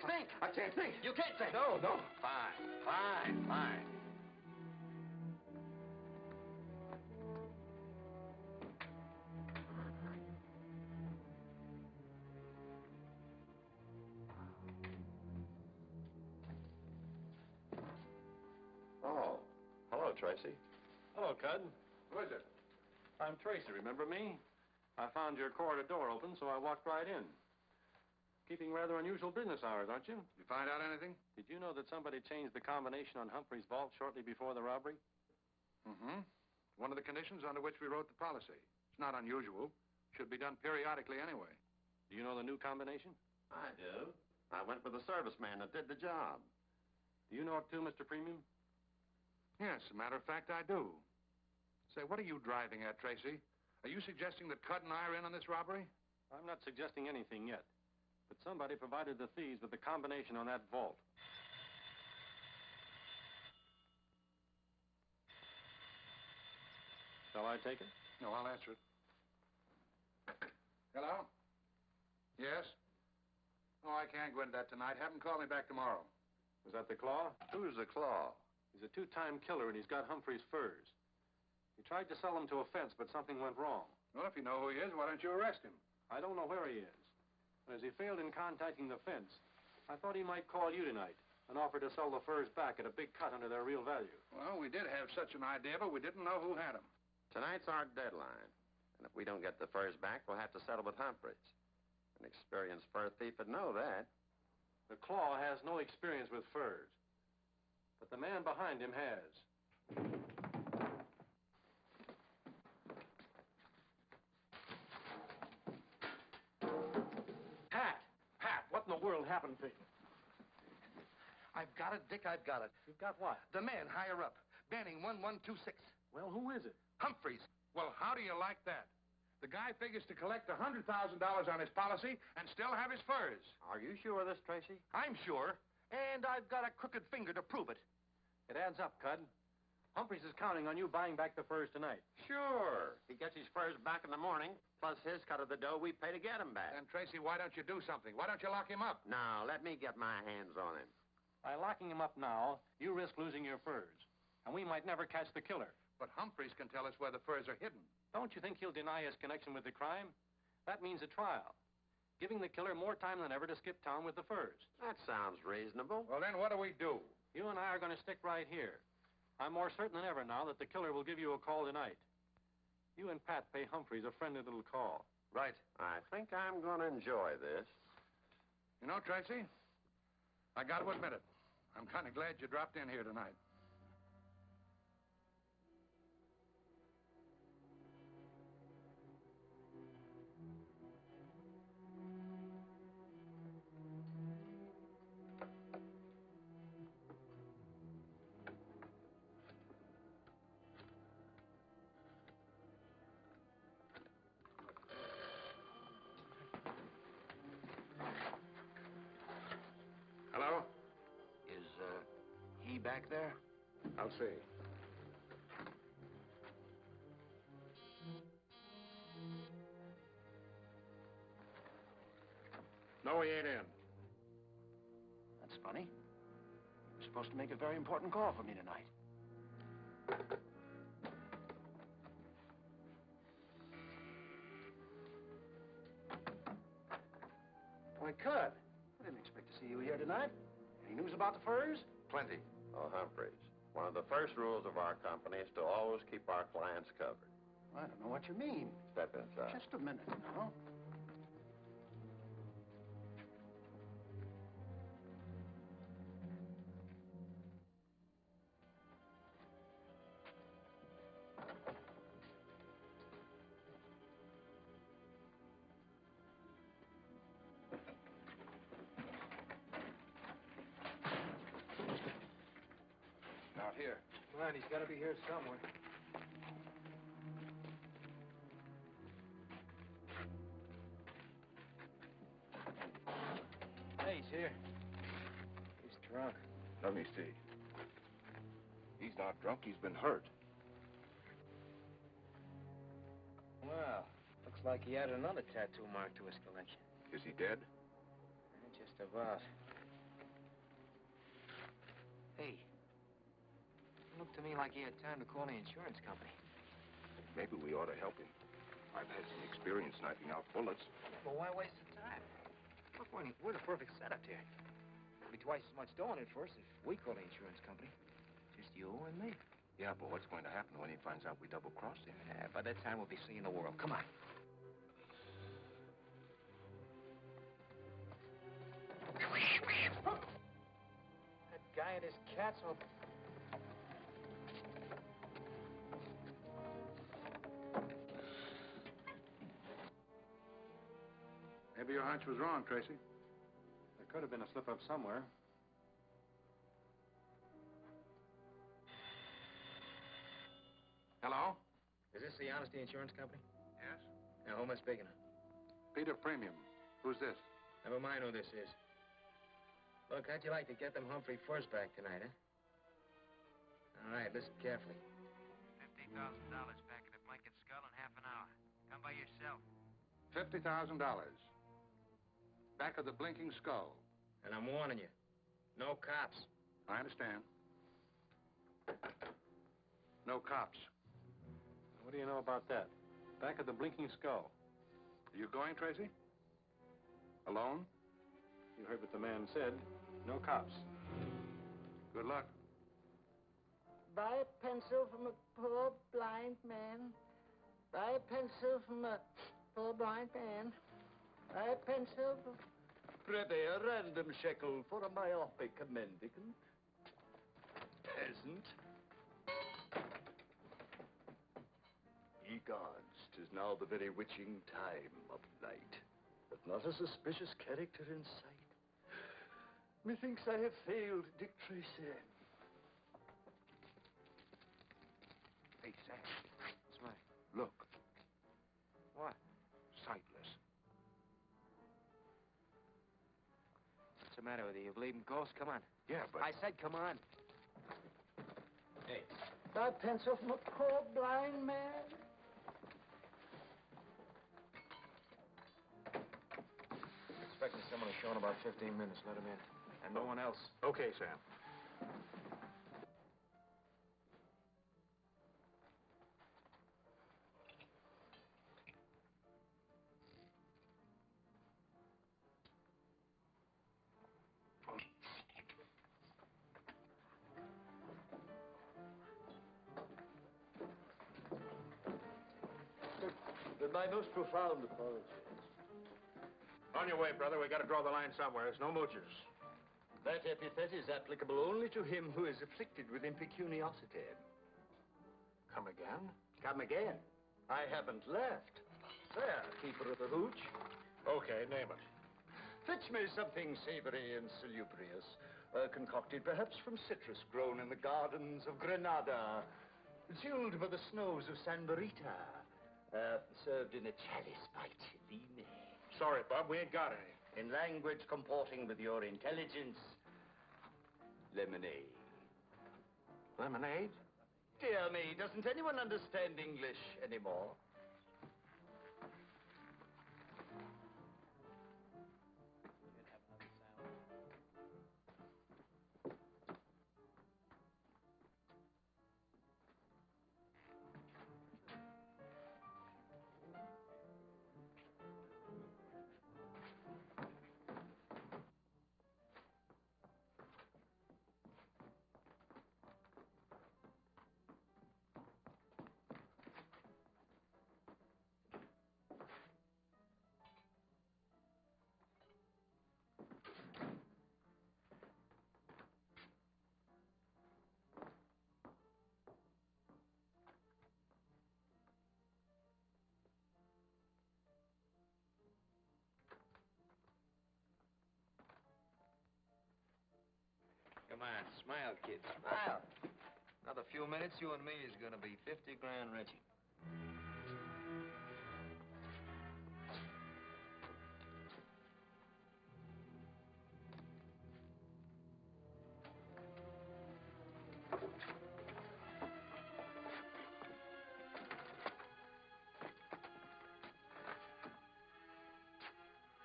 Think. I can't think. You can't think. No. Fine. Oh, hello, Tracy. Hello, Cud. Who is it? I'm Tracy, remember me? I found your corridor door open, so I walked right in. Keeping rather unusual business hours, aren't you? You find out anything? Did you know that somebody changed the combination on Humphrey's vault shortly before the robbery? Mm-hmm. One of the conditions under which we wrote the policy. It's not unusual. Should be done periodically anyway. Do you know the new combination? I do. I went with the serviceman that did the job. Do you know it too, Mr. Premium? Yes, as a matter of fact, I do. Say, what are you driving at, Tracy? Are you suggesting that Cud and I are in on this robbery? I'm not suggesting anything yet, but somebody provided the thieves with the combination on that vault. Shall I take it? No, I'll answer it. Hello? Yes? Oh, I can't go into that tonight. Have him call me back tomorrow. Was that the Claw? Who's the Claw? He's a two-time killer, and he's got Humphrey's furs. He tried to sell them to a fence, but something went wrong. Well, if you know who he is, why don't you arrest him? I don't know where he is. But as he failed in contacting the fence, I thought he might call you tonight and offer to sell the furs back at a big cut under their real value. Well, we did have such an idea, but we didn't know who had them. Tonight's our deadline. And if we don't get the furs back, we'll have to settle with Humphreys. An experienced fur thief would know that. The Claw has no experience with furs, but the man behind him has. Pat, what in the world happened to you? I've got it, Dick, I've got it. You've got what? The man higher up. Banning 1126. Well, who is it? Humphreys. Well, how do you like that? The guy figures to collect $100,000 on his policy and still have his furs. Are you sure of this, Tracy? I'm sure. And I've got a crooked finger to prove it. It adds up, Cud. Humphreys is counting on you buying back the furs tonight. Sure. He gets his furs back in the morning, plus his cut of the dough we pay to get him back. Then, Tracy, why don't you do something? Why don't you lock him up? Now, let me get my hands on him. By locking him up now, you risk losing your furs. And we might never catch the killer. But Humphreys can tell us where the furs are hidden. Don't you think he'll deny his connection with the crime? That means a trial, giving the killer more time than ever to skip town with the furs. That sounds reasonable. Well, then what do we do? You and I are going to stick right here. I'm more certain than ever now that the killer will give you a call tonight. You and Pat pay Humphreys a friendly little call. Right. I think I'm going to enjoy this. You know, Tracy, I got to admit it. I'm kind of glad you dropped in here tonight. Hello? Is, he back there? I'll see. No, he ain't in. That's funny. You're supposed to make a very important call for me tonight. Why, Cud, I didn't expect to see you here tonight. Any news about the furs? Plenty. Oh, Humphreys, one of the first rules of our company is to always keep our clients covered. I don't know what you mean. Step inside. Just a minute now. Out here. Come on, he's got to be here somewhere. Hey, he's here. He's drunk. Let me see. He's not drunk. He's been hurt. Well, looks like he added another tattoo mark to his collection. Is he dead? Just about. Hey, it looked to me like he had time to call the insurance company. Maybe we ought to help him. I've had some experience knifing out bullets. Well, why waste the time? Look, we're the perfect setup here. There'll be twice as much dough in it for us if we call the insurance company. Just you and me. Yeah, but what's going to happen when he finds out we double-crossed him? By that time, we'll be seeing the world. Come on. That guy and his cats will... Maybe your hunch was wrong, Tracy. There could have been a slip-up somewhere. Hello? Is this the Honesty Insurance Company? Yes? Now, who am I speaking to? Peter Premium. Who's this? Never mind who this is. Look, how'd you like to get them Humphrey Furs back tonight, huh? All right, listen carefully. $50,000 back at the Blanket Skull in half an hour. Come by yourself. $50,000. Back of the Blinking Skull. And I'm warning you, no cops. I understand. No cops. What do you know about that? Back of the Blinking Skull. Are you going, Tracy? Alone? You heard what the man said. No cops. Good luck. Buy a pencil from a poor blind man. Buy a pencil from a poor blind man. Buy a pencil from... Prithee, a random shekel for a myopic mendicant. Peasant. Ye gods, 'tis now the very witching time of night, but not a suspicious character in sight. Methinks I have failed Dick Tracy. Hey, Sam. What's the matter? Look. What? Sightless. What's the matter with you? You believe in ghosts? Come on. Yeah, but... I said come on. Hey. Buy a pencil from a poor blind man. Expecting someone to show in about 15 minutes. Let him in. And no one else. Okay, Sam. With my most profound apologies. On your way, brother. We got to draw the line somewhere. There's no moochers. That epithet is applicable only to him who is afflicted with impecuniosity. Come again? Come again. I haven't left. There, keeper of the hooch. Okay, name it. Fetch me something savory and salubrious, concocted perhaps from citrus grown in the gardens of Granada, chilled by the snows of San Barita, served in a chalice by Cellini. Sorry, Bob, we ain't got any. In language comporting with your intelligence, lemonade. Lemonade? Dear me, doesn't anyone understand English anymore? Come on, smile, kid, smile. Another few minutes, you and me is gonna be 50 grand richer.